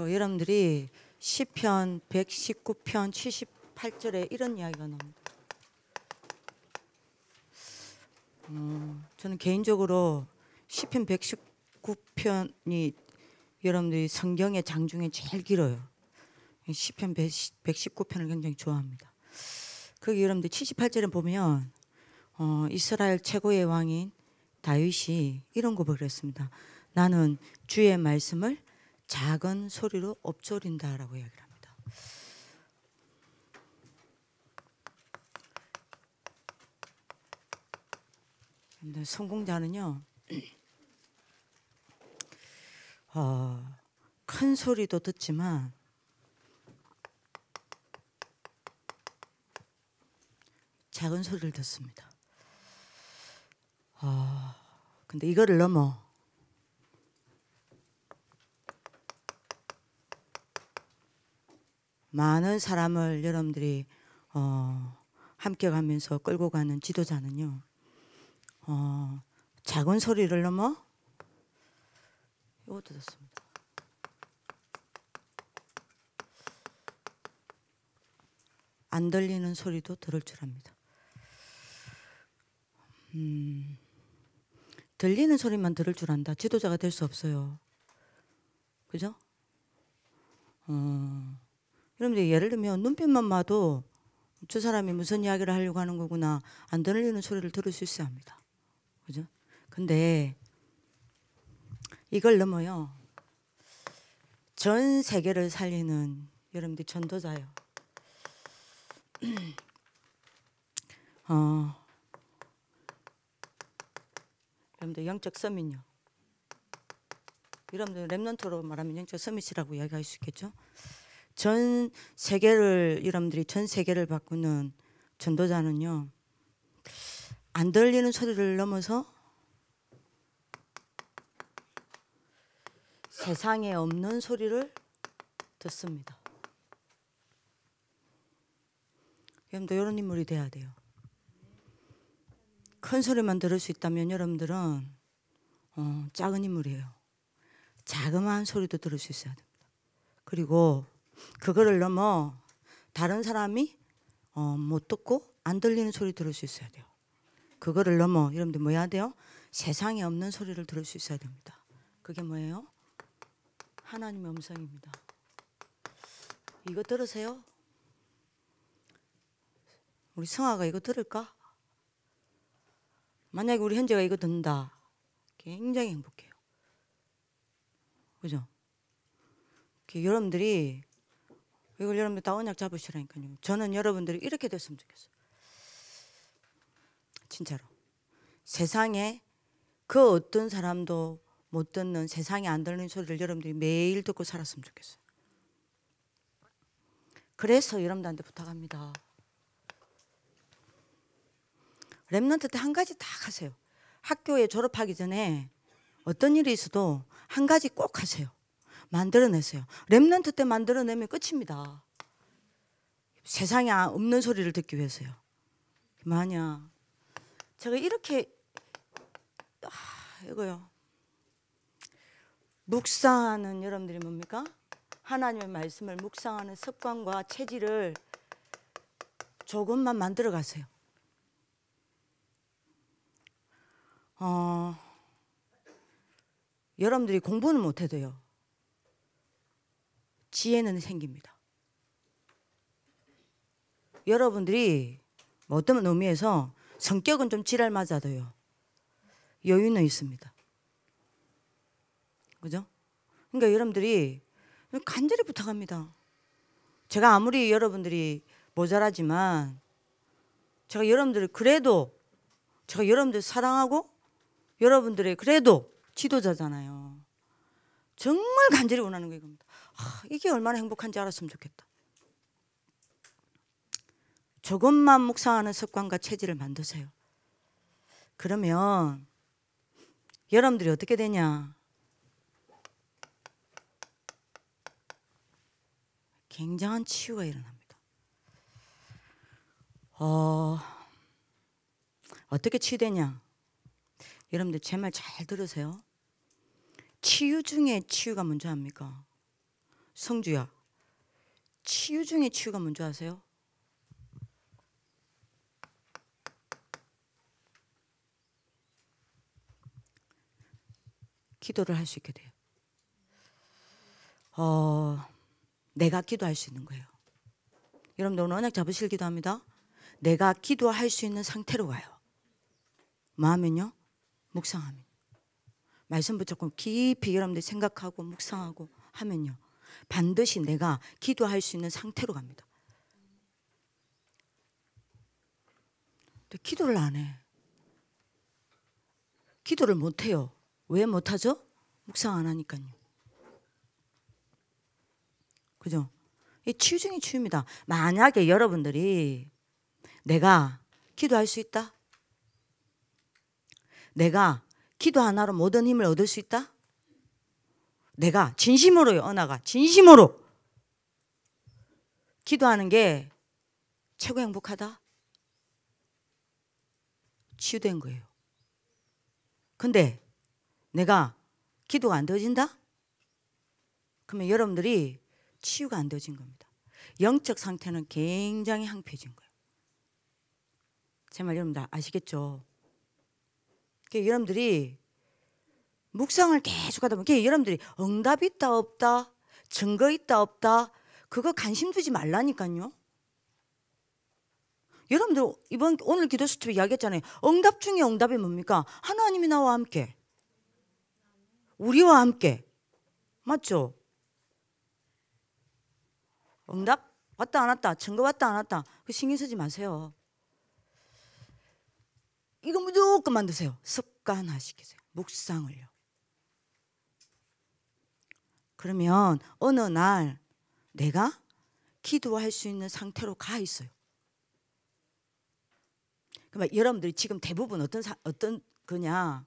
여러분들이 시편 119편 78절에 이런 이야기가 나옵니다. 저는 개인적으로 시편 119편이 여러분들이 성경의 장 중에 제일 길어요. 시편 119편을 굉장히 좋아합니다. 거기 여러분들 78절에 보면 이스라엘 최고의 왕인 다윗이 이런 고백을 했습니다. 나는 주의 말씀을 작은 소리로 읊조린다라고 이야기를 합니다. 근데 성공자는요, 큰 소리도 듣지만 작은 소리를 듣습니다. 근데 이거를 넘어 많은 사람을 여러분들이 함께 가면서 끌고 가는 지도자는요, 작은 소리를 넘어 이것도 듣습니다. 안 들리는 소리도 들을 줄 압니다. 들리는 소리만 들을 줄 안다. 지도자가 될 수 없어요. 그죠? 여러분들 예를 들면 눈빛만 봐도 저 사람이 무슨 이야기를 하려고 하는 거구나, 안 들리는 소리를 들을 수 있어야 합니다. 그죠? 근데 이걸 넘어요, 전 세계를 살리는 여러분들 전도자요. 여러분들 영적 서밋요. 여러분들 렘넌트로 말하면 영적 서밋이라고 이야기할 수 있겠죠. 전 세계를 여러분들이 전 세계를 바꾸는 전도자는요, 안 들리는 소리를 넘어서 세상에 없는 소리를 듣습니다. 여러분들 이런 인물이 돼야 돼요. 큰 소리만 들을 수 있다면 여러분들은 작은 인물이에요. 자그마한 소리도 들을 수 있어야 됩니다. 그리고 그거를 넘어 다른 사람이 못 듣고 안 들리는 소리 들을 수 있어야 돼요. 그거를 넘어 여러분들 뭐 해야 돼요? 세상에 없는 소리를 들을 수 있어야 됩니다. 그게 뭐예요? 하나님의 음성입니다. 이거 들으세요? 우리 성아가 이거 들을까? 만약에 우리 현재가 이거 듣는다, 굉장히 행복해요. 그죠? 여러분들이 이걸 여러분들 다 언약 잡으시라니까요. 저는 여러분들이 이렇게 됐으면 좋겠어요. 진짜로. 세상에 그 어떤 사람도 못 듣는, 세상에 안 들리는 소리를 여러분들이 매일 듣고 살았으면 좋겠어요. 그래서 여러분들한테 부탁합니다. 렘넌트 때 한 가지 딱 하세요. 학교에 졸업하기 전에 어떤 일이 있어도 한 가지 꼭 하세요. 만들어내세요. 렘넌트 때 만들어내면 끝입니다. 세상에 없는 소리를 듣기 위해서요. 뭐하냐, 제가 이렇게 이거요, 묵상하는 여러분들이 뭡니까? 하나님의 말씀을 묵상하는 습관과 체질을 조금만 만들어 가세요. 여러분들이 공부는 못해도요, 지혜는 생깁니다. 여러분들이 뭐 어떤 의미에서 성격은 좀 지랄 맞아도요, 여유는 있습니다. 그죠? 그러니까 여러분들이 간절히 부탁합니다. 제가 아무리 여러분들이 모자라지만 제가 여러분들을 그래도, 제가 여러분들 사랑하고 여러분들의 그래도 지도자잖아요. 정말 간절히 원하는 게 이겁니다. 이게 얼마나 행복한지 알았으면 좋겠다. 조금만 묵상하는 습관과 체질을 만드세요. 그러면 여러분들이 어떻게 되냐, 굉장한 치유가 일어납니다. 어떻게 치유되냐, 여러분들 제 말 잘 들으세요. 치유 중에 치유가 뭔지 압니까? 성주야, 치유 중에 치유가 뭔지 아세요? 기도를 할 수 있게 돼요. 내가 기도할 수 있는 거예요. 여러분들 오늘 언약 잡으실 기도합니다. 내가 기도할 수 있는 상태로 가요. 뭐 하면요? 묵상하면. 말씀 붙잡고 깊이 여러분들 생각하고 묵상하고 하면요, 반드시 내가 기도할 수 있는 상태로 갑니다. 근데 기도를 안 해. 기도를 못 해요. 왜 못하죠? 묵상 안 하니까요. 그죠? 이 치유 중에 치유입니다. 만약에 여러분들이 내가 기도할 수 있다? 내가 기도 하나로 모든 힘을 얻을 수 있다? 내가 진심으로요, 언아가 진심으로 기도하는 게 최고 행복하다? 치유된 거예요. 근데 내가 기도가 안 되어진다? 그러면 여러분들이 치유가 안 되어진 겁니다. 영적 상태는 굉장히 황폐해진 거예요. 제 말 여러분들 아시겠죠? 여러분들이 묵상을 계속 하다 보면 여러분들이 응답 있다 없다, 증거 있다 없다, 그거 관심 두지 말라니까요. 여러분들 오늘 기도 수첩에 이야기했잖아요. 응답 중에 응답이 뭡니까? 하나님이 나와 함께, 우리와 함께. 맞죠? 응답 왔다 안 왔다, 증거 왔다 안 왔다, 그 신경 쓰지 마세요. 이거 무조건 만드세요. 습관화시키세요. 묵상을요. 그러면 어느 날 내가 기도할 수 있는 상태로 가 있어요. 그러면 여러분들이 지금 대부분 어떤 거냐,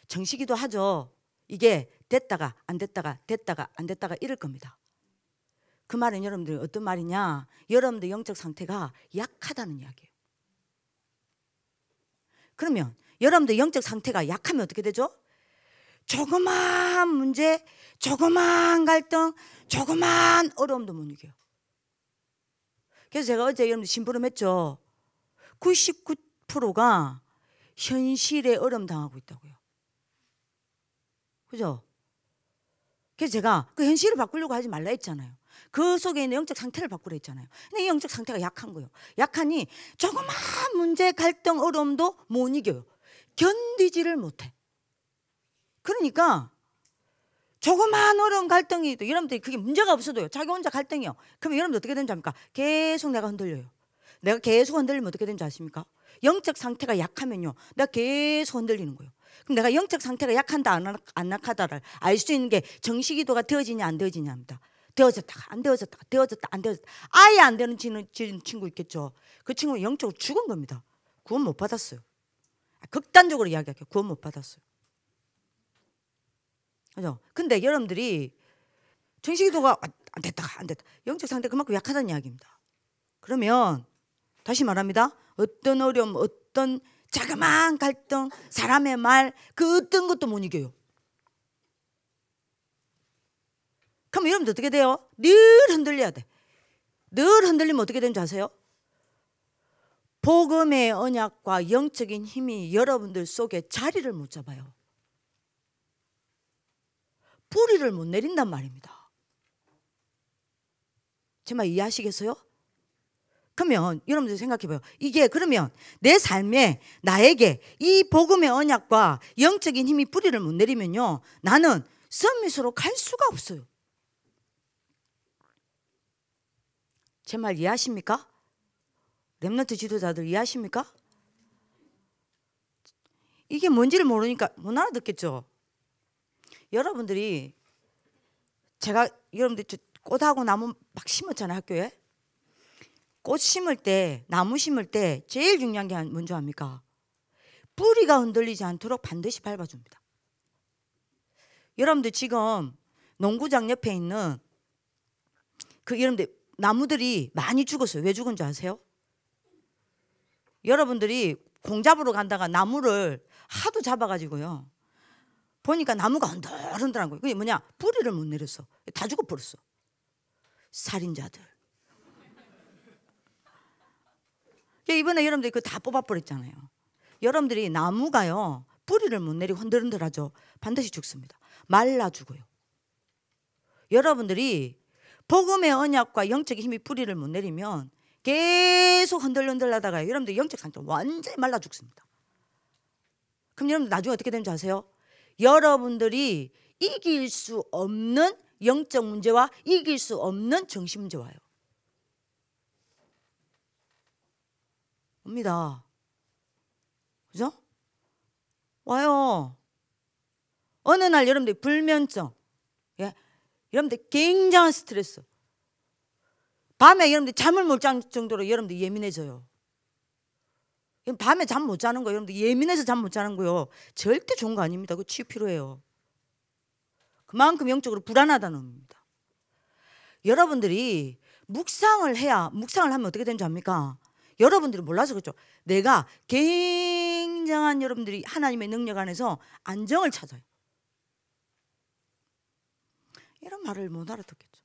정시기도 하죠. 이게 됐다가 안 됐다가 됐다가 안 됐다가 이럴 겁니다. 그 말은 여러분들이 어떤 말이냐, 여러분들 영적 상태가 약하다는 이야기예요. 그러면 여러분들 영적 상태가 약하면 어떻게 되죠? 조그만 문제, 조그만 갈등, 조그만 어려움도 못 이겨요. 그래서 제가 어제 여러분들 심부름했죠. 99%가 현실에 어려움 당하고 있다고요. 그죠? 그래서 제가 그 현실을 바꾸려고 하지 말라 했잖아요. 그 속에 있는 영적 상태를 바꾸라 했잖아요. 근데 이 영적 상태가 약한 거예요. 약하니 조그만 문제, 갈등, 어려움도 못 이겨요. 견디지를 못해. 그러니까 조그만 어려운 갈등이, 여러분들이 그게 문제가 없어도요, 자기 혼자 갈등이요, 그러면 여러분들 어떻게 되는지 압니까? 계속 내가 흔들려요. 내가 계속 흔들리면 어떻게 되는지 아십니까? 영적 상태가 약하면요, 내가 계속 흔들리는 거예요. 그럼 내가 영적 상태가 약한다 안 약하다를 알 수 있는 게 정시기도가 되어지냐 안 되어지냐입니다. 되어졌다가 안 되어졌다가 되어졌다 안 되어졌다, 아예 안 되는 친구 있겠죠. 그 친구는 영적으로 죽은 겁니다. 구원 못 받았어요. 극단적으로 이야기할게요. 구원 못 받았어요. 그죠? 근데 여러분들이 정시기도가 안 됐다가 안 됐다, 영적 상태 그만큼 약하다는 이야기입니다. 그러면 다시 말합니다. 어떤 어려움, 어떤 자그마한 갈등, 사람의 말, 그 어떤 것도 못 이겨요. 그럼 여러분들 어떻게 돼요? 늘 흔들려야 돼. 늘 흔들리면 어떻게 되는지 아세요? 복음의 언약과 영적인 힘이 여러분들 속에 자리를 못 잡아요. 뿌리를 못 내린단 말입니다. 제 말 이해하시겠어요? 그러면 여러분들 생각해봐요. 이게 그러면 내 삶에 나에게 이 복음의 언약과 영적인 힘이 뿌리를 못 내리면요, 나는 서밋으로 갈 수가 없어요. 제 말 이해하십니까? 렘넌트 지도자들 이해하십니까? 이게 뭔지를 모르니까 못 알아듣겠죠. 여러분들이, 제가 여러분들 꽃하고 나무 막 심었잖아요, 학교에. 꽃 심을 때, 나무 심을 때 제일 중요한 게 뭔지 압니까? 뿌리가 흔들리지 않도록 반드시 밟아줍니다. 여러분들 지금 농구장 옆에 있는 여러분들 나무들이 많이 죽었어요. 왜 죽은 줄 아세요? 여러분들이 공 잡으러 간다가 나무를 하도 잡아가지고요, 보니까 나무가 흔들흔들한 거예요. 그게 뭐냐? 뿌리를 못 내렸어. 다 죽어버렸어. 살인자들. 이번에 여러분들이 그거 다 뽑아버렸잖아요. 여러분들이 나무가요 뿌리를 못 내리고 흔들흔들하죠. 반드시 죽습니다. 말라 죽어요. 여러분들이 복음의 언약과 영적인 힘이 뿌리를 못 내리면 계속 흔들흔들하다가 여러분들 영적 상태 완전히 말라 죽습니다. 그럼 여러분들 나중에 어떻게 되는지 아세요? 여러분들이 이길 수 없는 영적 문제와 이길 수 없는 정신 문제 와요. 옵니다. 그죠? 와요. 어느 날 여러분들 불면증, 예? 여러분들 굉장한 스트레스. 밤에 여러분들 잠을 못 잘 정도로 여러분들 예민해져요. 밤에 잠 못 자는 거예요. 여러분들 예민해서 잠 못 자는 거요. 절대 좋은 거 아닙니다. 그거 치유 필요해요. 그만큼 영적으로 불안하다는 의미입니다. 여러분들이 묵상을 하면 어떻게 되는지 압니까? 여러분들이 몰라서 그렇죠. 내가 굉장한 여러분들이 하나님의 능력 안에서 안정을 찾아요. 이런 말을 못 알아듣겠죠.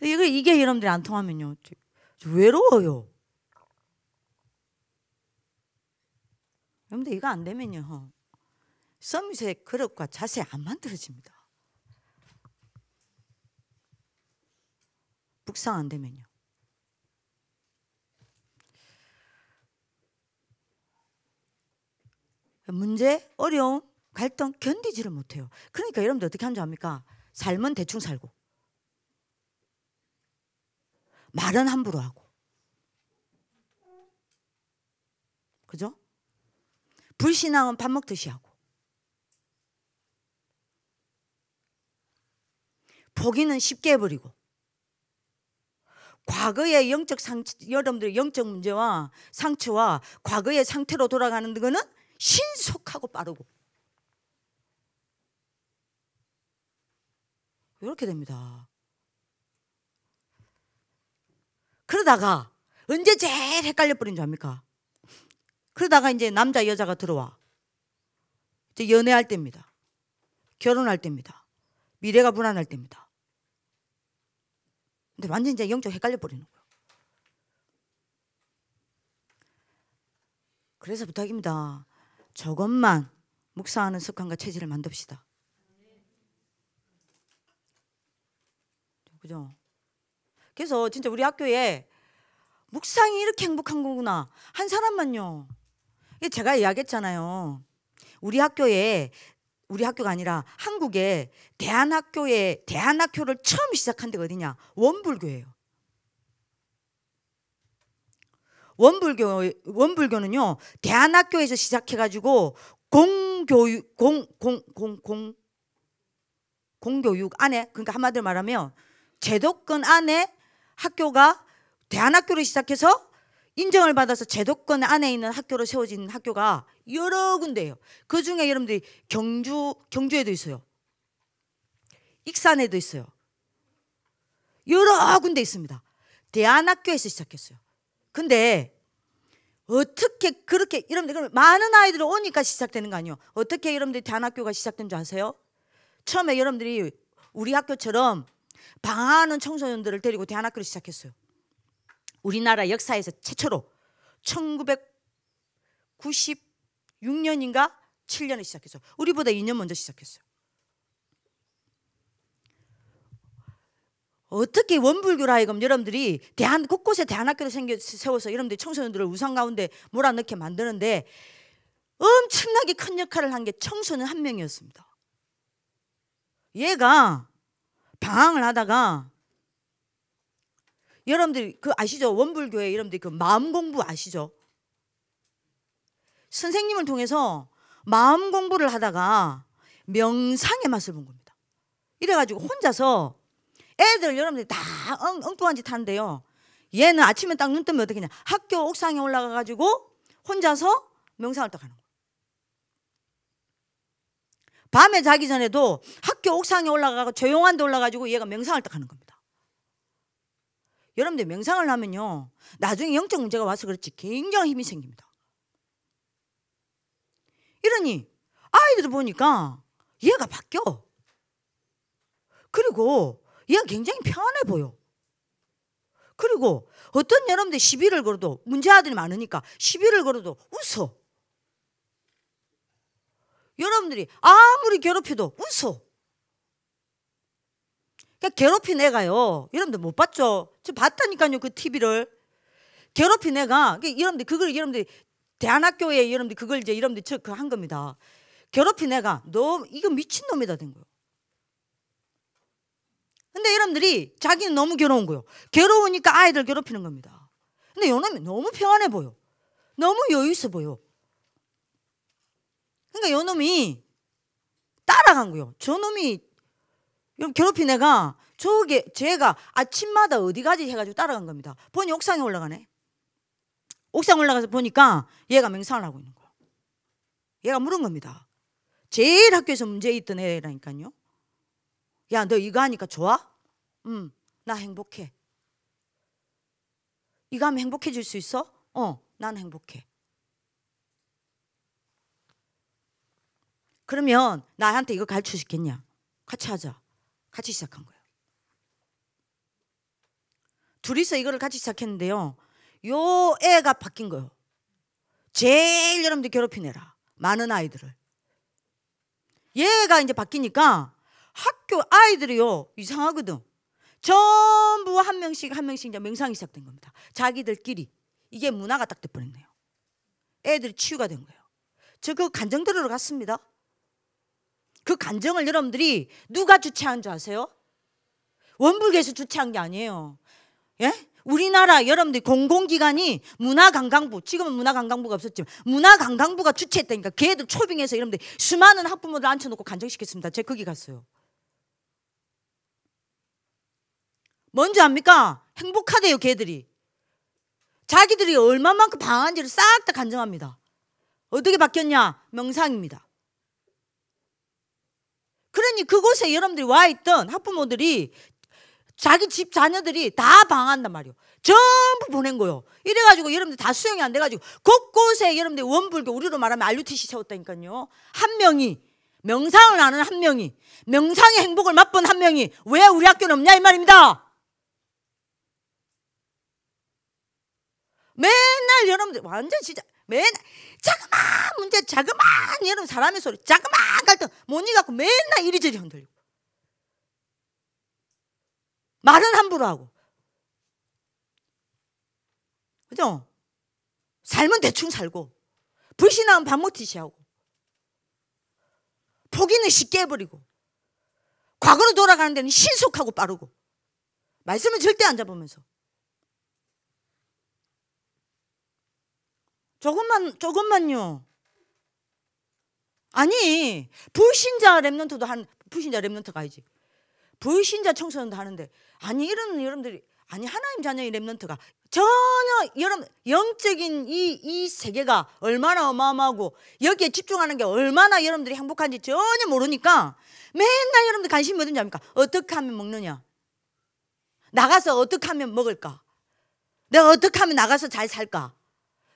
이게 여러분들이 안 통하면요 외로워요. 여러분들 이거 안 되면요 서밋의 그릇과 자세 안 만들어집니다. 묵상 안 되면요. 문제, 어려움, 갈등 견디지를 못해요. 그러니까 여러분들 어떻게 하는지 압니까? 삶은 대충 살고 말은 함부로 하고, 그죠? 불신앙은 밥 먹듯이 하고, 포기는 쉽게 해버리고, 과거의 여러분들의 영적 문제와 상처와 과거의 상태로 돌아가는 거는 신속하고 빠르고 이렇게 됩니다. 그러다가 언제 제일 헷갈려 버린 줄 압니까? 그러다가 이제 남자 여자가 들어와. 이제 연애할 때입니다. 결혼할 때입니다. 미래가 불안할 때입니다. 근데 완전 이제 영적 헷갈려 버리는 거예요. 그래서 부탁입니다. 조금만 묵상하는 습관과 체질을 만듭시다. 그죠? 그래서 진짜 우리 학교에 묵상이 이렇게 행복한 거구나 한 사람만요. 제가 이야기했잖아요. 우리 학교가 아니라 한국에 대안학교를 처음 시작한 데가 어디냐? 원불교예요. 원불교는요 대안학교에서 시작해가지고 공교육 안에, 그러니까 한마디로 말하면 제도권 안에 학교가 대안학교를 시작해서 인정을 받아서 제도권 안에 있는 학교로 세워진 학교가 여러 군데예요. 그 중에 여러분들이 경주에도 있어요. 익산에도 있어요. 여러 군데 있습니다. 대안학교에서 시작했어요. 근데 어떻게 그렇게 여러분들 많은 아이들이 오니까 시작되는 거 아니에요? 어떻게 여러분들이 대안학교가 시작된 줄 아세요? 처음에 여러분들이 우리 학교처럼 방황하는 청소년들을 데리고 대안학교를 시작했어요. 우리나라 역사에서 최초로 1996년인가 7년에 시작했어요. 우리보다 2년 먼저 시작했어요. 어떻게 원불교라 하여금 여러분들이 곳곳에 대안학교를 세워서 여러분들이 청소년들을 우상 가운데 몰아넣게 만드는데 엄청나게 큰 역할을 한 게 청소년 한 명이었습니다. 얘가 방황을 하다가 여러분들이 그 아시죠? 원불교에 여러분들이 그 마음 공부 아시죠? 선생님을 통해서 마음 공부를 하다가 명상의 맛을 본 겁니다. 이래가지고 혼자서 애들 여러분들이 다 엉뚱한 짓 하는데요. 얘는 아침에 딱 눈 뜨면 어떻게 하냐? 학교 옥상에 올라가가지고 혼자서 명상을 딱 하는 거예요. 밤에 자기 전에도 학교 옥상에 올라가고 조용한 데 올라가지고 얘가 명상을 딱 하는 겁니다. 여러분들 명상을 하면요 나중에 영적 문제가 와서 그렇지 굉장히 힘이 생깁니다. 이러니 아이들을 보니까 얘가 바뀌어. 그리고 얘가 굉장히 평안해 보여. 그리고 어떤 여러분들 시비를 걸어도 문제아들이 많으니까 시비를 걸어도 웃어. 여러분들이 아무리 괴롭혀도 웃어. 그러니까 괴롭힌 애가요. 여러분들 못 봤죠? 저 봤다니까요. 그 TV를. 괴롭힌 애가 여러분들 그걸 여러분들이 대안학교에 여러분들 그걸 이제 여러분들 저 한 겁니다. 괴롭힌 애가 너 이거 미친 놈이다 된 거예요. 근데 여러분들이 자기는 너무 괴로운 거예요. 괴로우니까 아이들 괴롭히는 겁니다. 근데 요놈이 너무 평안해 보여. 너무 여유 있어 보여. 그러니까 요놈이 따라간 거예요. 저놈이 괴롭힌 애가 제가 아침마다 어디 가지 해가지고 따라간 겁니다. 보니 옥상에 올라가네. 옥상 올라가서 보니까 얘가 맹상을 하고 있는 거예요. 얘가 물은 겁니다. 제일 학교에서 문제 있던 애라니까요. 야, 너 이거 하니까 좋아? 나 행복해. 이거 하면 행복해질 수 있어? 난 행복해. 그러면 나한테 이거 가르쳐 주겠냐? 같이 하자. 같이 시작한 거예요. 둘이서 이거를 같이 시작했는데요. 요 애가 바뀐 거예요. 제일 여러분들 괴롭힌 애라. 많은 아이들을. 얘가 이제 바뀌니까 학교 아이들이요. 이상하거든. 전부 한 명씩 이제 명상이 시작된 겁니다. 자기들끼리. 이게 문화가 딱 돼버렸네요. 애들이 치유가 된 거예요. 저 그 간정 들으러 갔습니다. 그 간정을 여러분들이 누가 주최한 줄 아세요? 원불교에서 주최한 게 아니에요. 예? 우리나라 여러분들 공공기관이 문화관광부, 지금은 문화관광부가 없었지만 문화관광부가 주최했다니까. 걔들 초빙해서 여러분들 수많은 학부모들 앉혀놓고 간정시켰습니다. 제가 거기 갔어요. 뭔지 압니까? 행복하대요. 걔들이. 자기들이 얼마만큼 방한지를 싹 다 간정합니다. 어떻게 바뀌었냐? 명상입니다. 그러니 그곳에 여러분들이 와 있던 학부모들이 자기 집 자녀들이 다 방한단 말이에요. 전부 보낸 거예요. 이래가지고 여러분들 다 수용이 안 돼가지고 곳곳에 여러분들 원불교, 우리로 말하면 RUTC 세웠다니까요. 한 명이, 명상을 하는 한 명이, 명상의 행복을 맛본 한 명이 왜 우리 학교는 없냐 이 말입니다. 맨날 여러분들 완전 진짜 맨날 자그마한 문제, 자그마한 여러분 사람의 소리, 자그마한 갈등 못 이겨갖고 맨날 이리저리 흔들리고 말은 함부로 하고, 그죠? 삶은 대충 살고 불신하면 밥 먹듯이 하고 포기는 쉽게 해버리고 과거로 돌아가는 데는 신속하고 빠르고 말씀을 절대 안 잡으면서 조금만요. 아니 불신자 랩런트도 불신자 랩런트가 아니지. 불신자 청소년도 하는데 아니 이런 여러분들이 아니 하나님 자녀의 랩런트가 전혀 여러분 영적인 이 세계가 얼마나 어마어마하고 여기에 집중하는 게 얼마나 여러분들이 행복한지 전혀 모르니까 맨날 여러분들 관심이 어딘지 압니까? 어떻게 하면 먹느냐? 나가서 어떻게 하면 먹을까? 내가 어떻게 하면 나가서 잘 살까?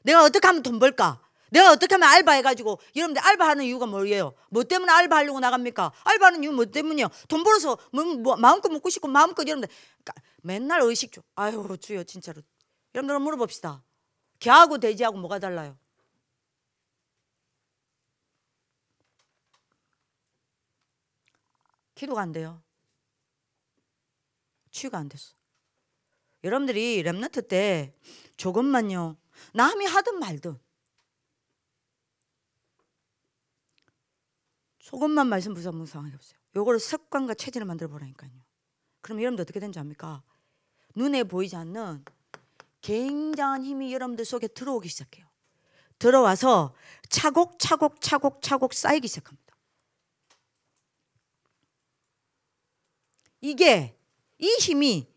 내가 어떻게 하면 돈 벌까? 내가 어떻게 하면 알바해가지고 여러분들 알바하는 이유가 뭐예요? 뭐 때문에 알바하려고 나갑니까? 알바하는 이유 뭐 때문이요? 돈 벌어서 뭐 마음껏 먹고 싶고 마음껏 여러분들 그러니까 맨날 의식주. 아유 주여 진짜로 여러분들 물어봅시다. 개하고 돼지하고 뭐가 달라요? 기도가 안 돼요. 치유가 안 됐어. 여러분들이 랩런트 때 조금만요. 남이 하든 말든 조금만 말씀 묵상해 보세요. 요거를 습관과 체질을 만들어 보라니까요. 그럼 여러분들 어떻게 되는지 압니까? 눈에 보이지 않는 굉장한 힘이 여러분들 속에 들어오기 시작해요. 들어와서 차곡차곡 쌓이기 시작합니다. 이게 이 힘이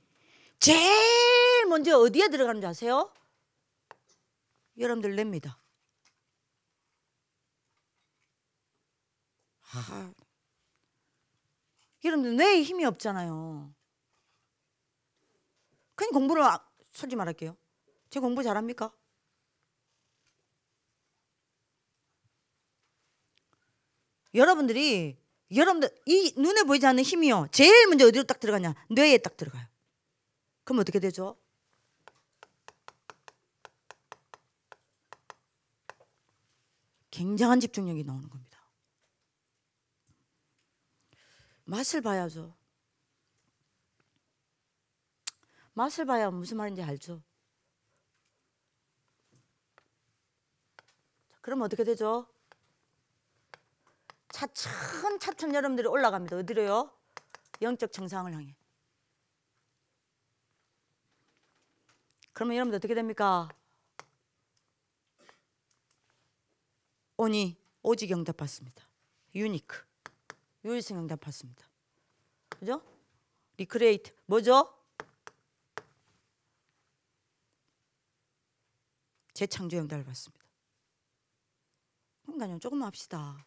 제일 먼저 어디에 들어가는지 아세요? 여러분들 냅니다. 여러분들 뇌에 힘이 없잖아요. 그냥 공부를 솔직히 말할게요. 제가 공부 잘합니까? 여러분들이 여러분들 이 눈에 보이지 않는 힘이요, 제일 먼저 어디로 딱 들어가냐? 뇌에 딱 들어가요. 그럼 어떻게 되죠? 굉장한 집중력이 나오는 겁니다. 맛을 봐야죠. 맛을 봐야 무슨 말인지 알죠? 그럼 어떻게 되죠? 차츰 여러분들이 올라갑니다. 어디로요? 영적 정상을 향해. 그러면 여러분들 어떻게 됩니까? 오직 응답 받습니다. 유니크, 유일성 응답 받습니다. 그죠? 리크레이트, 뭐죠? 재창조 응답을 받습니다. 그러니까요, 조금만 합시다.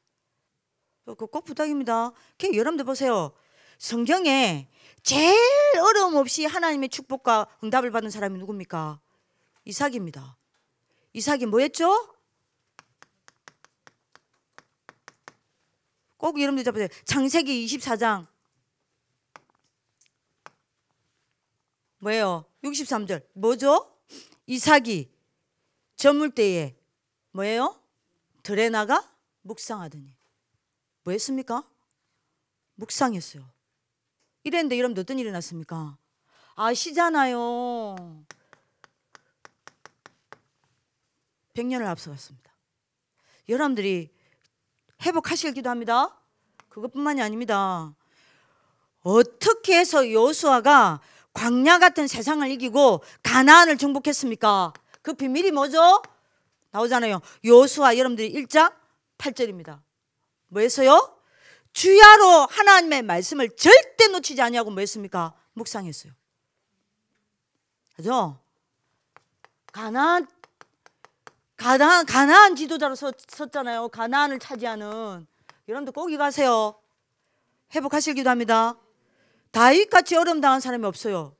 꼭 부탁입니다. 여러분들 보세요. 성경에 제일 어려움 없이 하나님의 축복과 응답을 받은 사람이 누굽니까? 이삭입니다. 이삭이 뭐 했죠? 꼭 여러분들 잡으세요. 창세기 24장 뭐예요? 63절 뭐죠? 이삭이 저물 때에 뭐예요? 들에 나가 묵상하더니 뭐 했습니까? 묵상했어요. 이랬는데 여러분들 어떤 일이 났습니까? 아시잖아요. 100년을 앞서갔습니다. 여러분들이 회복하실 기도합니다. 그것뿐만이 아닙니다. 어떻게 해서 여호수아가 광야 같은 세상을 이기고 가나안을 정복했습니까? 그 비밀이 뭐죠? 나오잖아요. 여호수아 여러분들이 1장 8절입니다. 뭐 했어요? 주야로 하나님의 말씀을 절대 놓치지 아니하고 뭐 했습니까? 묵상했어요. 그죠? 가나안 지도자로 섰잖아요. 가나안을 차지하는. 여러분들 꼭 이거 하세요. 회복하실 기도합니다. 다윗같이 어려움 당한 사람이 없어요.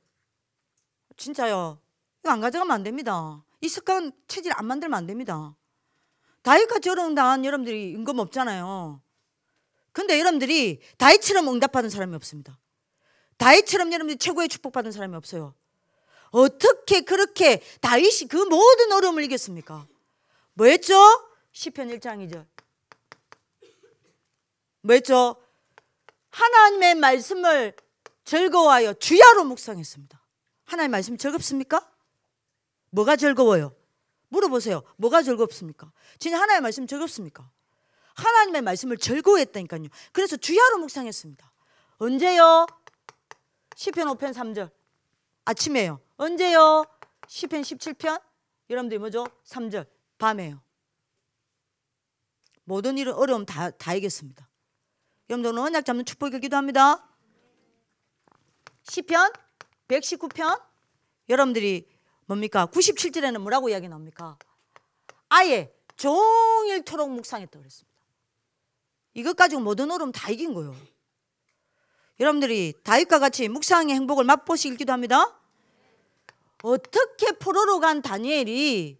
진짜요. 이거 안 가져가면 안 됩니다. 이 습관 체질 안 만들면 안 됩니다. 다윗같이 어려움 당한 여러분들이 임금 없잖아요. 근데 여러분들이 다윗처럼 응답받은 사람이 없습니다. 다윗처럼 여러분들이 최고의 축복받은 사람이 없어요. 어떻게 그렇게 다윗이 그 모든 어려움을 이겼습니까? 뭐 했죠? 시편 1장 2절 뭐 했죠? 하나님의 말씀을 즐거워하여 주야로 묵상했습니다. 하나님의 말씀 즐겁습니까? 뭐가 즐거워요? 물어보세요. 뭐가 즐겁습니까? 진짜 하나님의 말씀 즐겁습니까? 하나님의 말씀을 즐거워했다니까요. 그래서 주야로 묵상했습니다. 언제요? 시편 5편 3절 아침에요. 언제요? 시편 17편 여러분들이 뭐죠? 3절 밤에요. 모든 일은 어려움 다 이겼습니다. 여러분들은 언약 잡는 축복을 기도합니다. 시편 119편 여러분들이 뭡니까? 97절에는 뭐라고 이야기 나옵니까? 아예 종일토록 묵상했다고 그랬습니다. 이것 가지고 모든 어려움 다 이긴 거예요. 여러분들이 다윗과 같이 묵상의 행복을 맛보시길 기도합니다. 어떻게 포로로 간 다니엘이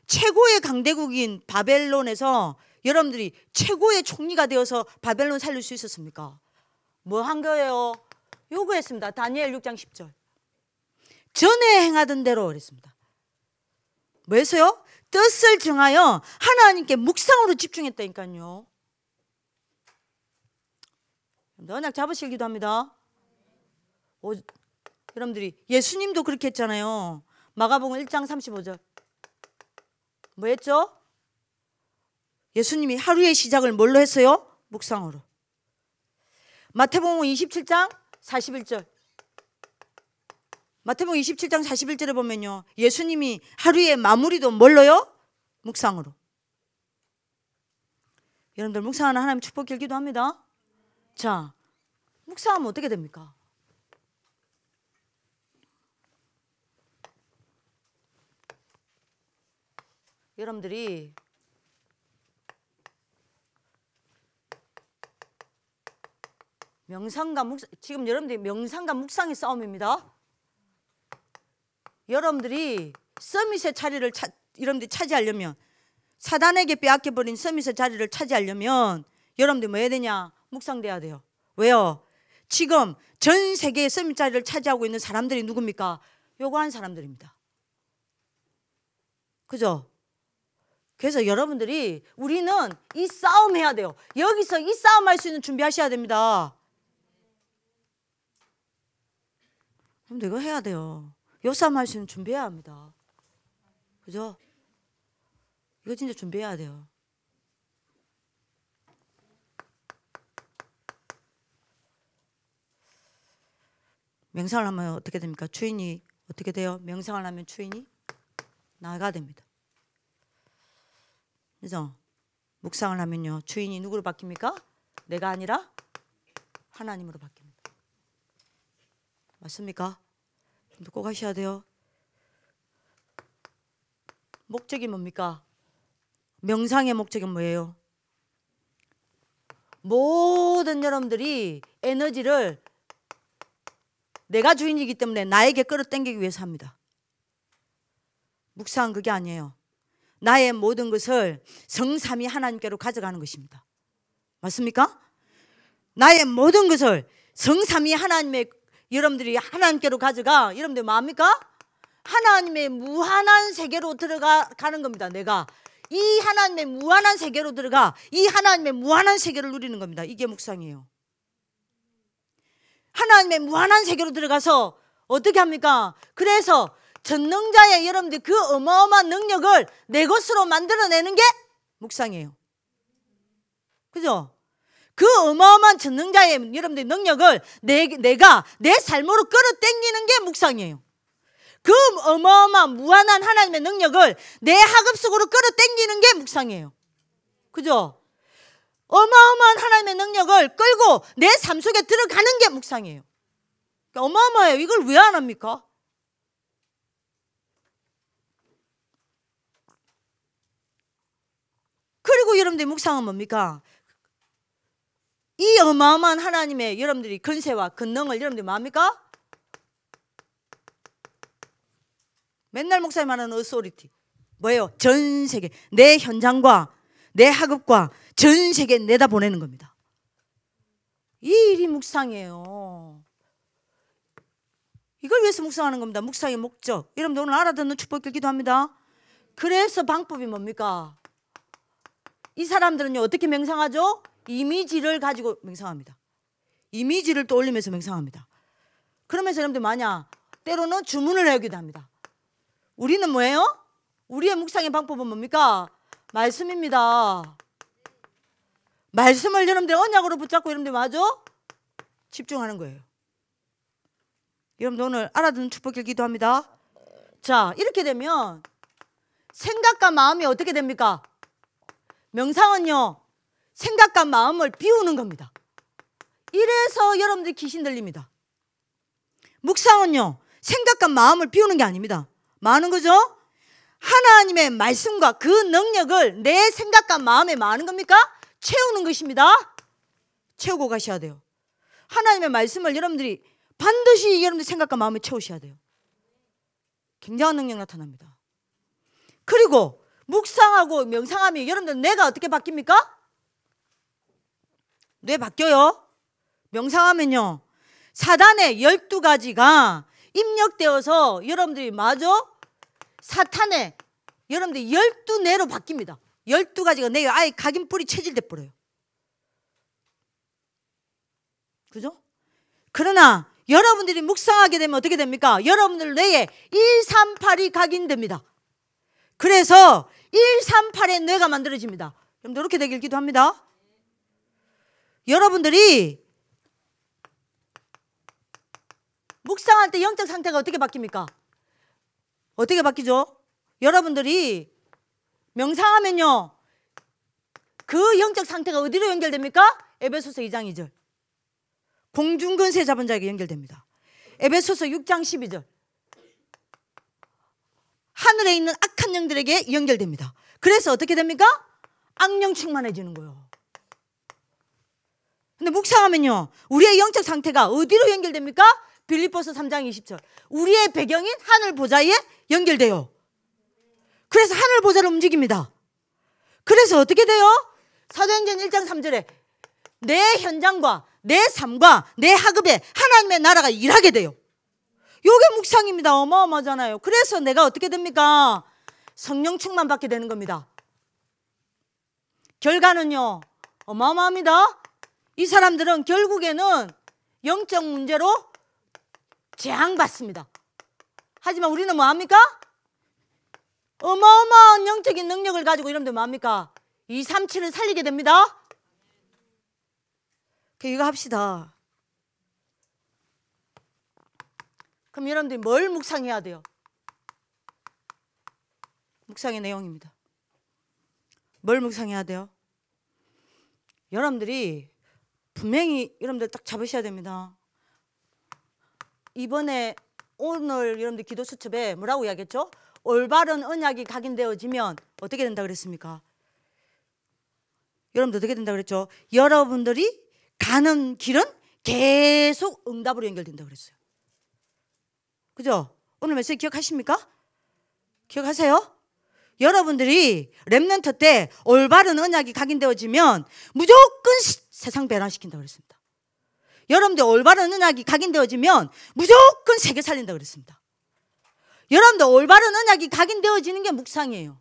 최고의 강대국인 바벨론에서 여러분들이 최고의 총리가 되어서 바벨론 살릴 수 있었습니까? 뭐 한 거예요? 요구했습니다. 다니엘 6장 10절 전에 행하던 대로 그랬습니다. 뭐 했어요? 뜻을 정하여 하나님께 묵상으로 집중했다니까요. 언약 잡으실 기도합니다. 여러분들이 예수님도 그렇게 했잖아요. 마가복음 1장 35절 뭐 했죠? 예수님이 하루의 시작을 뭘로 했어요? 묵상으로. 마태복음 27장 41절 마태복음 27장 41절에 보면요, 예수님이 하루의 마무리도 뭘로요? 묵상으로. 여러분들 묵상하는 하나님 축복길 기도합니다. 자, 묵상하면 어떻게 됩니까? 여러분들이 명상과 묵상, 지금 여러분들이 명상과 묵상의 싸움입니다. 여러분들이 서밋의 자리를 여러분들이 차지하려면, 사단에게 빼앗겨버린 서밋의 자리를 차지하려면 여러분들 뭐 해야 되냐? 묵상돼야 돼요. 왜요? 지금 전 세계의 선임 자리를 차지하고 있는 사람들이 누굽니까? 요거 한 사람들입니다. 그죠? 그래서 여러분들이 우리는 이 싸움 해야 돼요. 여기서 이 싸움 할 수 있는 준비하셔야 됩니다. 여러분들 이거 해야 돼요. 요 싸움 할 수 있는 준비해야 합니다. 그죠? 이거 진짜 준비해야 돼요. 명상을 하면 어떻게 됩니까? 주인이 어떻게 돼요? 명상을 하면 주인이 나가 됩니다. 그죠? 묵상을 하면요, 주인이 누구로 바뀝니까? 내가 아니라 하나님으로 바뀝니다. 맞습니까? 꼭 하셔야 돼요. 목적이 뭡니까? 명상의 목적은 뭐예요? 모든 여러분들이 에너지를 내가 주인이기 때문에 나에게 끌어당기기 위해서 합니다. 묵상은 그게 아니에요. 나의 모든 것을 성삼위 하나님께로 가져가는 것입니다. 맞습니까? 나의 모든 것을 성삼위 하나님의 여러분들이 하나님께로 가져가. 여러분들 뭐합니까? 하나님의 무한한 세계로 들어가는 겁니다. 내가 이 하나님의 무한한 세계로 들어가 이 하나님의 무한한 세계를 누리는 겁니다. 이게 묵상이에요. 하나님의 무한한 세계로 들어가서 어떻게 합니까? 그래서 전능자의 여러분들 그 어마어마한 능력을 내 것으로 만들어내는 게 묵상이에요. 그죠? 그 어마어마한 전능자의 여러분들 능력을 내가 내 삶으로 끌어당기는 게 묵상이에요. 그 어마어마한 무한한 하나님의 능력을 내 학업 속으로 끌어당기는 게 묵상이에요. 그죠? 어마어마한 하나님의 능력을 끌고 내 삶 속에 들어가는 게 묵상이에요. 그러니까 어마어마해요. 이걸 왜 안 합니까? 그리고 여러분들이 묵상은 뭡니까? 이 어마어마한 하나님의 여러분들이 권세와 권능을 여러분들이 뭡니까? 맨날 목사님 하는 어소리티 뭐예요? 전 세계 내 현장과 내 학업과 전 세계에 내다보내는 겁니다. 이 일이 묵상이에요. 이걸 위해서 묵상하는 겁니다. 묵상의 목적. 여러분들 오늘 알아듣는 축복을 기도합니다. 그래서 방법이 뭡니까? 이 사람들은요 어떻게 명상하죠? 이미지를 가지고 명상합니다. 이미지를 떠올리면서 명상합니다. 그러면서 여러분들 뭐냐? 때로는 주문을 하기도 합니다. 우리는 뭐예요? 우리의 묵상의 방법은 뭡니까? 말씀입니다. 말씀을 여러분들 언약으로 붙잡고 여러분들 맞아? 집중하는 거예요. 여러분들 오늘 알아듣는 축복을 기도합니다. 자, 이렇게 되면 생각과 마음이 어떻게 됩니까? 명상은요 생각과 마음을 비우는 겁니다. 이래서 여러분들 귀신 들립니다. 묵상은요 생각과 마음을 비우는 게 아닙니다. 많은 거죠? 하나님의 말씀과 그 능력을 내 생각과 마음에 많은 겁니까? 채우는 것입니다. 채우고 가셔야 돼요. 하나님의 말씀을 여러분들이 반드시 여러분들 생각과 마음에 채우셔야 돼요. 굉장한 능력 나타납니다. 그리고 묵상하고 명상하면 여러분들 뇌가 어떻게 바뀝니까? 뇌 바뀌어요. 명상하면요 사단의 12가지가 입력되어서 여러분들이 마저 사탄의 여러분들이 12뇌로 바뀝니다. 12가지가 뇌에 아예 각인뿔이 체질돼 버려요. 그죠? 그러나 여러분들이 묵상하게 되면 어떻게 됩니까? 여러분들 뇌에 138이 각인됩니다. 그래서 138의 뇌가 만들어집니다. 여러분들 이렇게 되길 기도합니다. 여러분들이 묵상할 때 영적 상태가 어떻게 바뀝니까? 어떻게 바뀌죠? 여러분들이 명상하면요 그 영적 상태가 어디로 연결됩니까? 에베소서 2장 2절 공중권세 잡은 자에게 연결됩니다. 에베소서 6장 12절 하늘에 있는 악한 영들에게 연결됩니다. 그래서 어떻게 됩니까? 악령 충만해지는 거예요. 근데 묵상하면요 우리의 영적 상태가 어디로 연결됩니까? 빌립보서 3장 20절 우리의 배경인 하늘 보좌에 연결돼요. 그래서 하늘 보좌를 움직입니다. 그래서 어떻게 돼요? 사도행전 1장 3절에 내 현장과 내 삶과 내 학업에 하나님의 나라가 일하게 돼요. 요게 묵상입니다. 어마어마하잖아요. 그래서 내가 어떻게 됩니까? 성령 충만 받게 되는 겁니다. 결과는요 어마어마합니다. 이 사람들은 결국에는 영적 문제로 재앙받습니다. 하지만 우리는 뭐합니까? 어마어마한 영적인 능력을 가지고 여러분들 뭐합니까? 237을 살리게 됩니다. 이거 합시다. 그럼 여러분들이 뭘 묵상해야 돼요? 묵상의 내용입니다. 뭘 묵상해야 돼요? 여러분들이 분명히 여러분들 딱 잡으셔야 됩니다. 이번에 오늘 여러분들 기도 수첩에 뭐라고 이야기했죠? 올바른 언약이 각인되어지면 어떻게 된다 그랬습니까? 여러분들 어떻게 된다 그랬죠? 여러분들이 가는 길은 계속 응답으로 연결된다 그랬어요. 그죠? 오늘 메시지 기억하십니까? 기억하세요? 여러분들이 렘넌트 때 올바른 언약이 각인되어지면 무조건 세상 변화시킨다 그랬습니다. 여러분들 올바른 언약이 각인되어지면 무조건 세계 살린다 그랬습니다. 여러분들 올바른 언약이 각인되어지는 게 묵상이에요.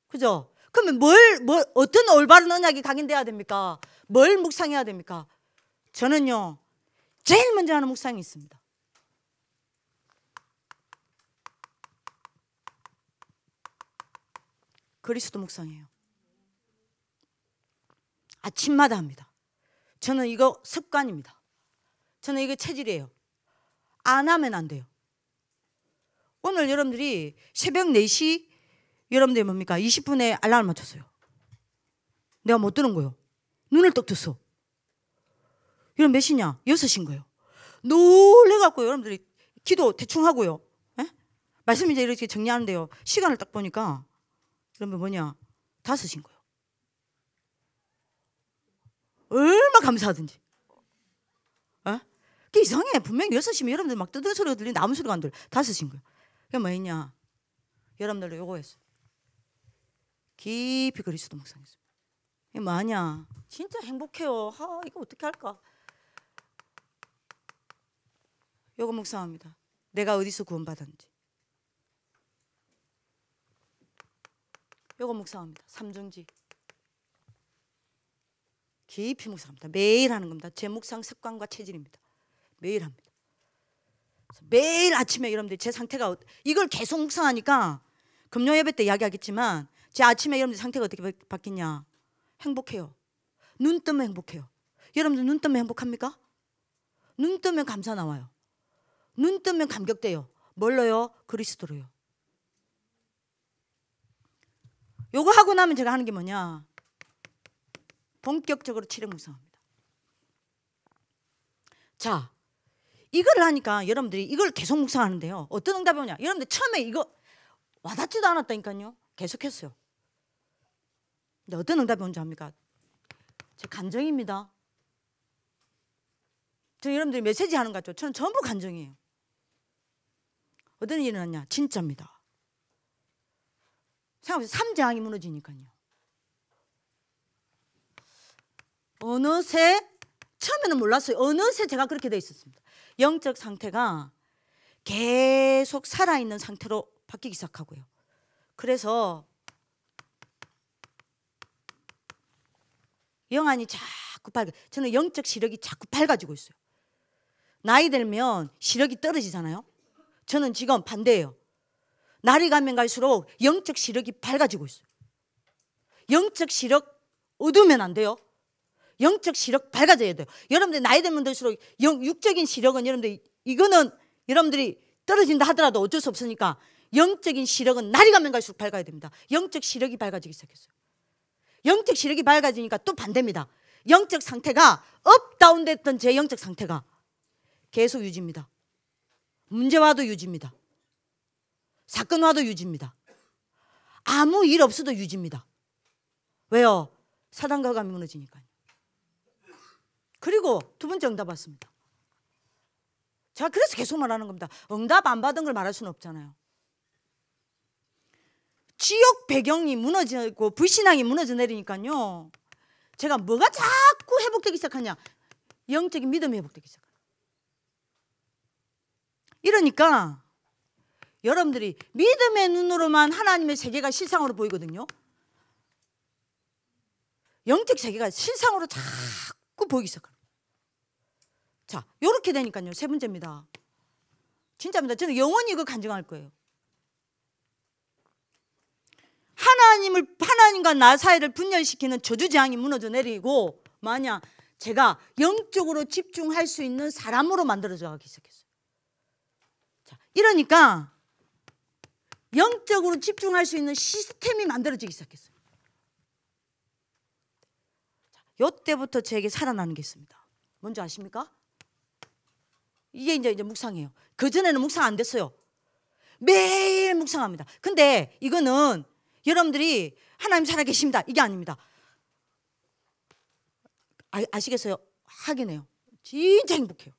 그죠? 그러면 어떤 올바른 언약이 각인돼야 됩니까? 뭘 묵상해야 됩니까? 저는요 제일 먼저 하는 묵상이 있습니다. 그리스도 묵상이에요. 아침마다 합니다. 저는 이거 습관입니다. 저는 이거 체질이에요. 안 하면 안 돼요. 오늘 여러분들이 새벽 4시 여러분들이 뭡니까? 20분에 알람을 맞췄어요. 내가 못 들은 거예요. 눈을 떡 떴어. 여러분 몇 시냐? 6시인 거예요. 놀래갖고 여러분들이 기도 대충 하고요. 에? 말씀 이제 이렇게 정리하는데요. 시간을 딱 보니까 여러분 뭐냐? 5시인 거예요. 얼마나 감사하든지. 에? 그게 이상해. 분명히 6시면 여러분들 막 뜨드는 소리가 들리는데 아무 소리가 안 들려. 5시인 거예요. 그게 뭐 했냐? 여러분들도 요거 했어요. 깊이 그리스도 묵상했어요. 이게 뭐하냐? 진짜 행복해요. 이거 어떻게 할까? 요거 묵상합니다. 내가 어디서 구원받았는지. 요거 묵상합니다. 삼중지. 깊이 묵상합니다. 매일 하는 겁니다. 제 묵상 습관과 체질입니다. 매일 합니다. 매일 아침에 여러분들 제 상태가 이걸 계속 묵상하니까 금요 예배 때 이야기하겠지만 제 아침에 여러분들 상태가 어떻게 바뀌냐? 행복해요. 눈 뜨면 행복해요. 여러분들 눈 뜨면 행복합니까? 눈 뜨면 감사 나와요. 눈 뜨면 감격돼요. 뭘로요? 그리스도로요. 요거 하고 나면 제가 하는 게 뭐냐? 본격적으로 칠흑 묵상합니다. 자, 이걸 하니까 여러분들이 이걸 계속 묵상하는데요. 어떤 응답이 오냐? 여러분들 처음에 이거 와닿지도 않았다니까요. 계속했어요. 근데 어떤 응답이 온지 압니까? 제 감정입니다. 저 여러분들이 메시지 하는 것 같죠? 저는 전부 감정이에요. 어떤 일이 일어났냐? 진짜입니다. 생각해보세요. 삼재앙이 무너지니까요. 어느새 처음에는 몰랐어요. 어느새 제가 그렇게 돼 있었습니다. 영적 상태가 계속 살아있는 상태로 바뀌기 시작하고요. 그래서 영안이 자꾸 밝아. 저는 영적 시력이 자꾸 밝아지고 있어요. 나이 들면 시력이 떨어지잖아요. 저는 지금 반대예요. 날이 가면 갈수록 영적 시력이 밝아지고 있어요. 영적 시력 어두우면 안 돼요. 영적 시력 밝아져야 돼요. 여러분들 나이 들면 들수록 육적인 시력은 여러분들 이거는 여러분들이 떨어진다 하더라도 어쩔 수 없으니까 영적인 시력은 날이 가면 갈수록 밝아야 됩니다. 영적 시력이 밝아지기 시작했어요. 영적 시력이 밝아지니까 또 반대입니다. 영적 상태가 업다운 됐던 제 영적 상태가 계속 유지입니다. 문제 와도 유지입니다. 사건 와도 유지입니다. 아무 일 없어도 유지입니다. 왜요? 사단과 감이 무너지니까요. 그리고 두 번째 응답 받습니다. 제가 그래서 계속 말하는 겁니다. 응답 안 받은 걸 말할 수는 없잖아요. 지역 배경이 무너지고 불신앙이 무너져 내리니까요. 제가 뭐가 자꾸 회복되기 시작하냐? 영적인 믿음이 회복되기 시작해요. 이러니까 여러분들이 믿음의 눈으로만 하나님의 세계가 실상으로 보이거든요. 영적 세계가 실상으로 자꾸 보이기 시작합니다. 자, 이렇게 되니까요. 세 번째입니다. 진짜입니다. 저는 영원히 이거 간증할 거예요. 하나님과 나 사이를 분열시키는 저주재앙이 무너져 내리고, 만약 제가 영적으로 집중할 수 있는 사람으로 만들어져 가기 시작했어요. 자, 이러니까 영적으로 집중할 수 있는 시스템이 만들어지기 시작했어요. 이때부터 제게 살아나는 게 있습니다. 뭔지 아십니까? 이게 이제 묵상이에요. 그전에는 묵상 안 됐어요. 매일 묵상합니다. 근데 이거는 여러분들이 하나님 살아계십니다, 이게 아닙니다. 아시겠어요? 하긴 해요. 진짜 행복해요.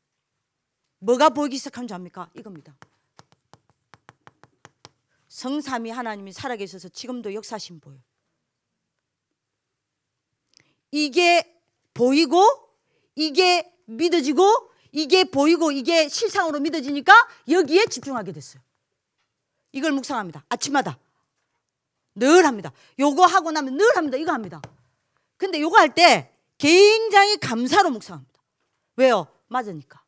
뭐가 보이기 시작한 줄 압니까? 이겁니다. 성삼위 하나님이 살아계셔서 지금도 역사하심 보여요. 이게 보이고, 이게 믿어지고, 이게 보이고, 이게 실상으로 믿어지니까 여기에 집중하게 됐어요. 이걸 묵상합니다. 아침마다 늘 합니다. 요거 하고 나면 늘 합니다. 이거 합니다. 근데 요거 할 때 굉장히 감사로 묵상합니다. 왜요? 맞으니까.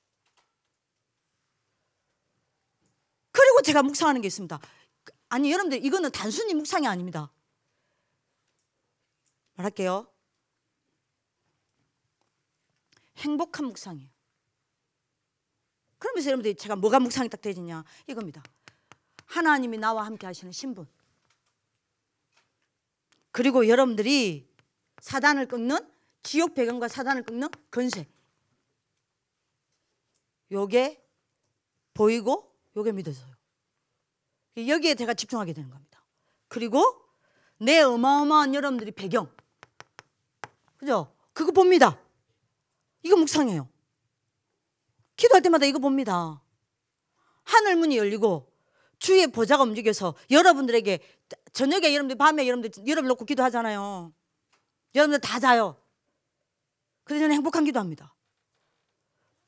그리고 제가 묵상하는 게 있습니다. 아니, 여러분들, 이거는 단순히 묵상이 아닙니다. 말할게요. 행복한 묵상이에요. 그러면서 여러분들이 제가 뭐가 묵상이 딱 되지냐, 이겁니다. 하나님이 나와 함께 하시는 신분, 그리고 여러분들이 사단을 꺾는, 지옥 배경과 사단을 꺾는 권세, 요게 보이고 요게 믿어져요. 여기에 제가 집중하게 되는 겁니다. 그리고 내 어마어마한 여러분들이 배경, 그죠? 그거 봅니다. 이거 묵상해요. 기도할 때마다 이거 봅니다. 하늘 문이 열리고 주의 보좌가 움직여서 여러분들에게, 저녁에 여러분들, 밤에 여러분들 놓고 기도하잖아요. 여러분들 다 자요. 그래서 저는 행복한 기도합니다.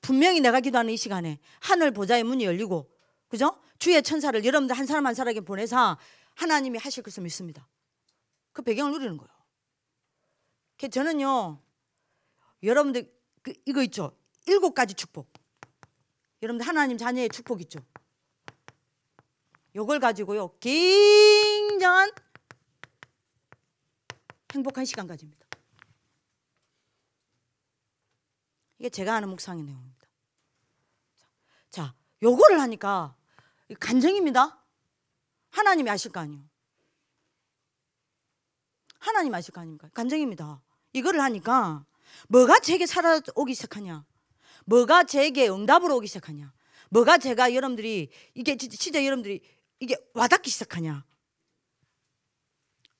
분명히 내가 기도하는 이 시간에 하늘 보좌의 문이 열리고, 그죠? 주의 천사를 여러분들 한 사람 한 사람에게 보내서 하나님이 하실 것을 믿습니다. 그 배경을 누리는 거예요. 저는요, 여러분들 이거 있죠? 7가지 축복. 여러분들 하나님 자녀의 축복 있죠? 요걸 가지고요, 굉장한 행복한 시간 가집니다. 이게 제가 하는 묵상의 내용입니다. 자, 요거를 하니까 간증입니다. 하나님이 아실 거 아니에요. 하나님 아실 거 아닙니까? 간증입니다. 이거를 하니까 뭐가 제게 살아오기 시작하냐, 뭐가 제게 응답으로 오기 시작하냐, 뭐가 제가 여러분들이 이게 진짜 여러분들이 이게 와닿기 시작하냐,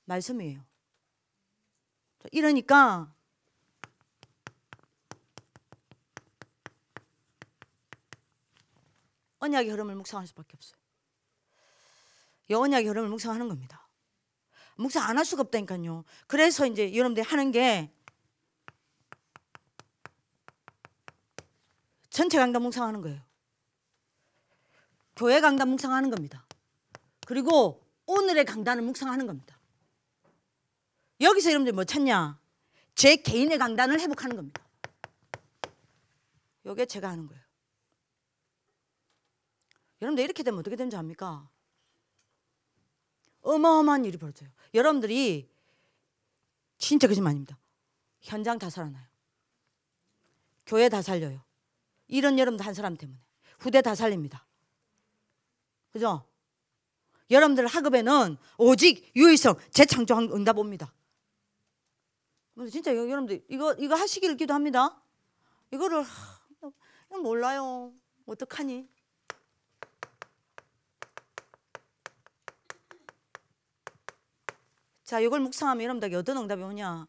말씀이에요. 이러니까 언약의 흐름을 묵상할 수밖에 없어요. 이 언약의 흐름을 묵상하는 겁니다. 묵상 안 할 수가 없다니까요. 그래서 이제 여러분들이 하는 게 전체 강단 묵상하는 거예요. 교회 강단 묵상하는 겁니다. 그리고 오늘의 강단을 묵상하는 겁니다. 여기서 여러분들 뭐 찾냐? 제 개인의 강단을 회복하는 겁니다. 이게 제가 하는 거예요. 여러분들 이렇게 되면 어떻게 되는지 압니까? 어마어마한 일이 벌어져요. 여러분들이 진짜 거짓말 아닙니다. 현장 다 살아나요. 교회 다 살려요. 이런 여러분들 한 사람 때문에. 후대 다 살립니다. 그죠? 여러분들 학업에는 오직 유의성, 재창조 응답 옵니다. 진짜 여러분들 이거 하시기를 기도합니다. 이거를 몰라요. 어떡하니? 자, 이걸 묵상하면 여러분들에게 어떤 응답이 오냐?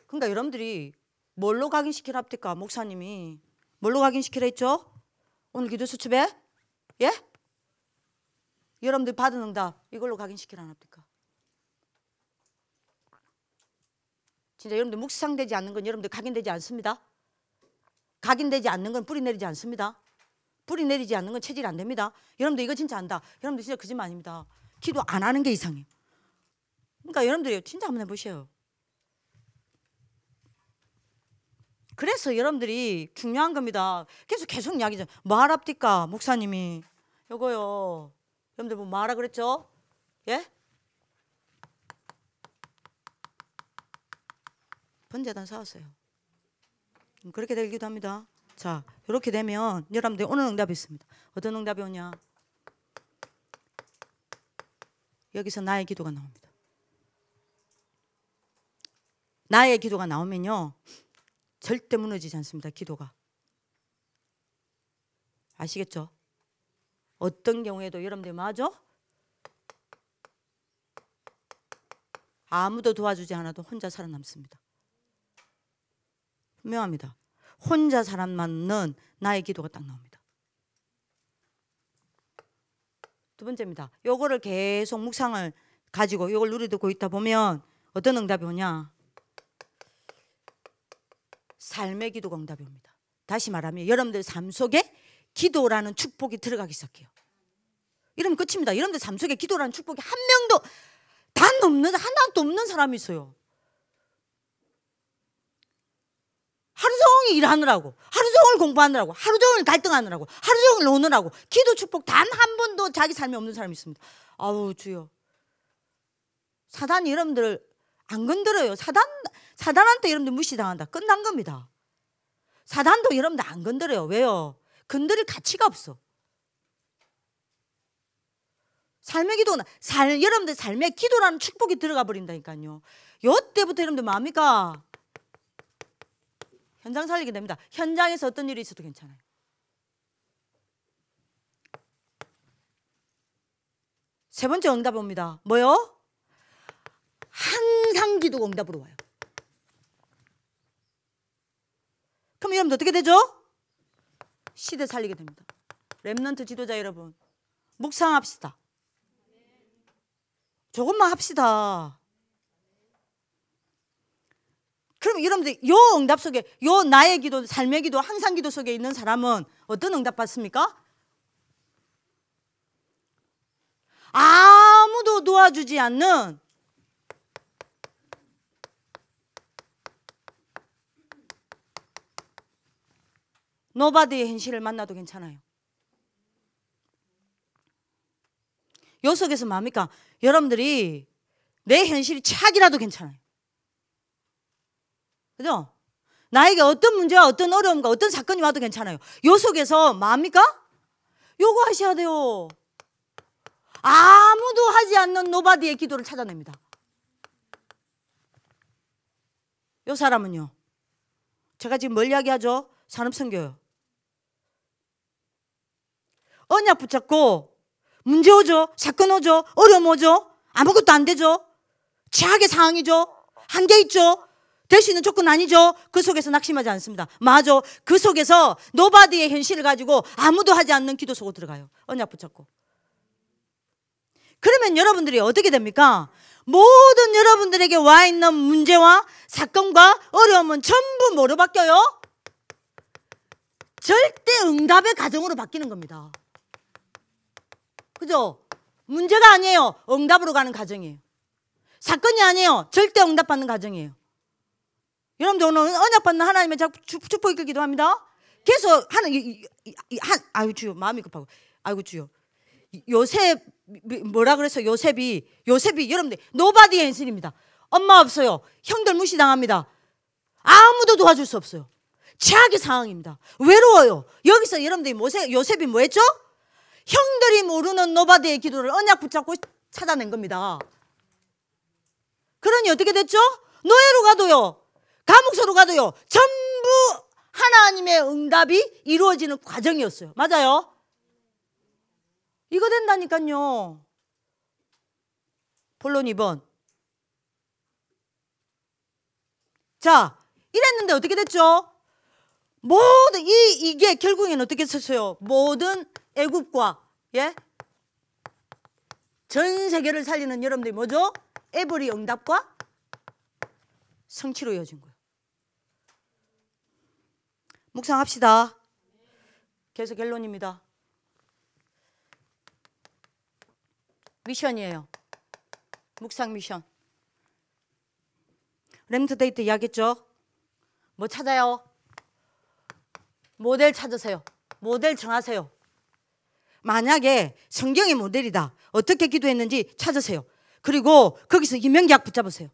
그러니까 여러분들이 뭘로 각인시키라 합니까? 목사님이 뭘로 각인시키라 했죠? 오늘 기도 수첩에? 예? 여러분들 받은 응답 이걸로 각인시키라 합니까? 진짜 여러분들 묵상되지 않는 건 여러분들 각인되지 않습니다. 각인되지 않는 건 뿌리 내리지 않습니다. 뿌리 내리지 않는 건 체질이 안 됩니다. 여러분들 이거 진짜 안다. 여러분들 진짜 거짓말 아닙니다. 기도 안 하는 게 이상해요. 그러니까 여러분들이 진짜 한번 해보세요. 그래서 여러분들이 중요한 겁니다. 계속 이야기죠. 뭐 하랍니까 목사님이 요거요. 여러분들 뭐 하라 그랬죠? 예? 번제단 사왔어요. 그렇게 되기도 합니다. 자, 이렇게 되면 여러분들 오늘 응답이 있습니다. 어떤 응답이 오냐? 여기서 나의 기도가 나옵니다. 나의 기도가 나오면요 절대 무너지지 않습니다. 기도가. 아시겠죠? 어떤 경우에도 여러분들 맞아? 아무도 도와주지 않아도 혼자 살아남습니다. 분명합니다. 혼자 살아남는 나의 기도가 딱 나옵니다. 두 번째입니다. 요거를 계속 묵상을 가지고 요걸 누리듣고 있다 보면 어떤 응답이 오냐? 삶의 기도가 응답이 옵니다. 다시 말하면 여러분들 삶 속에 기도라는 축복이 들어가기 시작해요. 이러면 끝입니다. 여러분들 삶 속에 기도라는 축복이 한 명도 하나도 없는 사람이 있어요. 하루 종일 일하느라고, 하루 종일 공부하느라고, 하루 종일 갈등하느라고, 하루 종일 노느라고 기도 축복 단 한 번도 자기 삶에 없는 사람이 있습니다. 아우 주여. 사단이 여러분들을 안 건드려요. 사단한테 여러분들 무시당한다. 끝난 겁니다. 사단도 여러분들 안 건드려요. 왜요? 건드릴 가치가 없어. 삶의 기도는 여러분들 삶에 기도라는 축복이 들어가 버린다니까요. 요때부터 여러분들 뭐합니까? 현장 살리게 됩니다. 현장에서 어떤 일이 있어도 괜찮아요. 세 번째 응답이 옵니다. 뭐요? 항상 기도가 응답으로 와요. 그럼 여러분들 어떻게 되죠? 시대 살리게 됩니다. 렘넌트 지도자 여러분 묵상합시다. 조금만 합시다. 그럼 여러분들 요 응답 속에 요 나의 기도, 삶의 기도, 항상 기도 속에 있는 사람은 어떤 응답 받습니까? 아무도 도와주지 않는 노바디의 현실을 만나도 괜찮아요. 요 속에서 뭡니까? 여러분들이 내 현실이 최악이라도 괜찮아요. 그죠? 나에게 어떤 문제와 어떤 어려움과 어떤 사건이 와도 괜찮아요. 요 속에서 뭡니까? 요거 하셔야 돼요. 아무도 하지 않는 노바디의 기도를 찾아냅니다. 요 사람은요. 제가 지금 뭘 이야기하죠? 산업선교요. 언약 붙잡고 문제 오죠. 사건 오죠. 어려움 오죠. 아무것도 안 되죠. 최악의 상황이죠. 한계 있죠. 될 수 있는 조건 아니죠. 그 속에서 낙심하지 않습니다. 맞아. 그 속에서 노바디의 현실을 가지고 아무도 하지 않는 기도 속으로 들어가요. 언약 붙잡고. 그러면 여러분들이 어떻게 됩니까? 모든 여러분들에게 와 있는 문제와 사건과 어려움은 전부 뭐로 바뀌어요? 절대 응답의 가정으로 바뀌는 겁니다. 그죠? 문제가 아니에요. 응답으로 가는 가정이에요. 사건이 아니에요. 절대 응답받는 가정이에요. 여러분들 오늘 언약 받는 하나님의 축복 있길 기도합니다. 계속 아유 주여 마음이 급하고 아이고 주여 요셉 뭐라 그랬어? 요셉이 여러분들 노바디의 현실입니다. 엄마 없어요. 형들 무시당합니다. 아무도 도와줄 수 없어요. 최악의 상황입니다. 외로워요. 여기서 여러분들이 요셉이 뭐 했죠? 형들이 모르는 노바디의 기도를 언약 붙잡고 찾아낸 겁니다. 그러니 어떻게 됐죠? 노예로 가도요. 감옥소로 가도요. 전부 하나님의 응답이 이루어지는 과정이었어요. 맞아요? 이거 된다니까요. 본론 2번. 자, 이랬는데 어떻게 됐죠? 모든 이게 결국에는 어떻게 썼어요? 모든 애국과 전 세계를 살리는 여러분들이 뭐죠? 에브리 응답과 성취로 이어진 거예요. 묵상합시다. 그래서 결론입니다. 미션이에요. 묵상 미션. 렘넌트 데이트 이야기했죠? 뭐 찾아요? 모델 찾으세요. 모델 정하세요. 만약에 성경이 모델이다. 어떻게 기도했는지 찾으세요. 그리고 거기서 이명계약 붙잡으세요.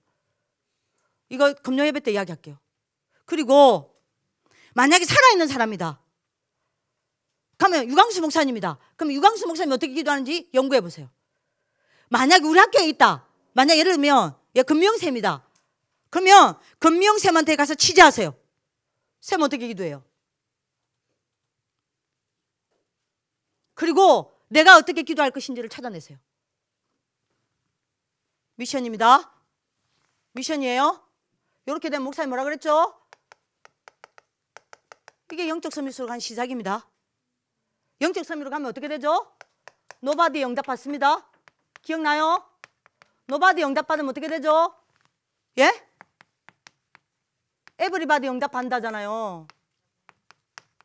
이거 금요 예배 때 이야기할게요. 그리고 만약에 살아있는 사람이다. 그러면 유광수 목사님이다. 그럼 유광수 목사님이 어떻게 기도하는지 연구해보세요. 만약에 우리 학교에 있다. 만약 예를 들면 금명쌤이다. 그러면 금명쌤한테 가서 취재하세요. 쌤 어떻게 기도해요? 그리고 내가 어떻게 기도할 것인지를 찾아내세요. 미션입니다. 미션이에요. 이렇게 되면 목사님 뭐라 그랬죠? 이게 영적 서밋으로 간 시작입니다. 영적 서밋으로 가면 어떻게 되죠? 노바디 영답 받습니다. 기억나요? 노바디 영답 받으면 어떻게 되죠? 예? 에브리바디 영답 받는다잖아요.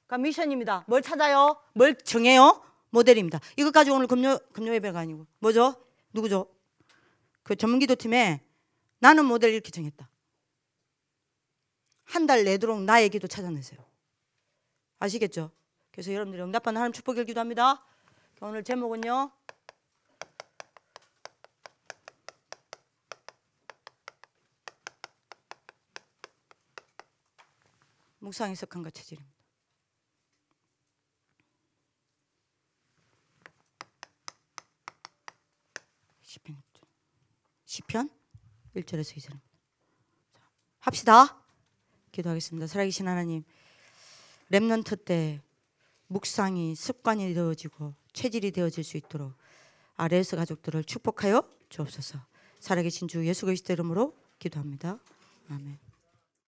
그러니까 미션입니다. 뭘 찾아요? 뭘 정해요? 모델입니다. 이것 가지고 오늘 금요 예배가 아니고 뭐죠? 누구죠? 그 전문기도팀에 나는 모델 이렇게 정했다. 한 달 내도록 나의 기도 찾아내세요. 아시겠죠? 그래서 여러분들이 응답받는 하나님 축복을 기도합니다. 오늘 제목은요. 묵상의 석함과 체질입니다. 시편 1절에서 2절입니다. 합시다. 기도하겠습니다. 살아계신 하나님, 렘넌트 때 묵상이 습관이 되어지고 체질이 되어질 수 있도록 RS 가족들을 축복하여 주옵소서. 살아계신 주 예수 그리스도 이름으로 기도합니다. 아멘.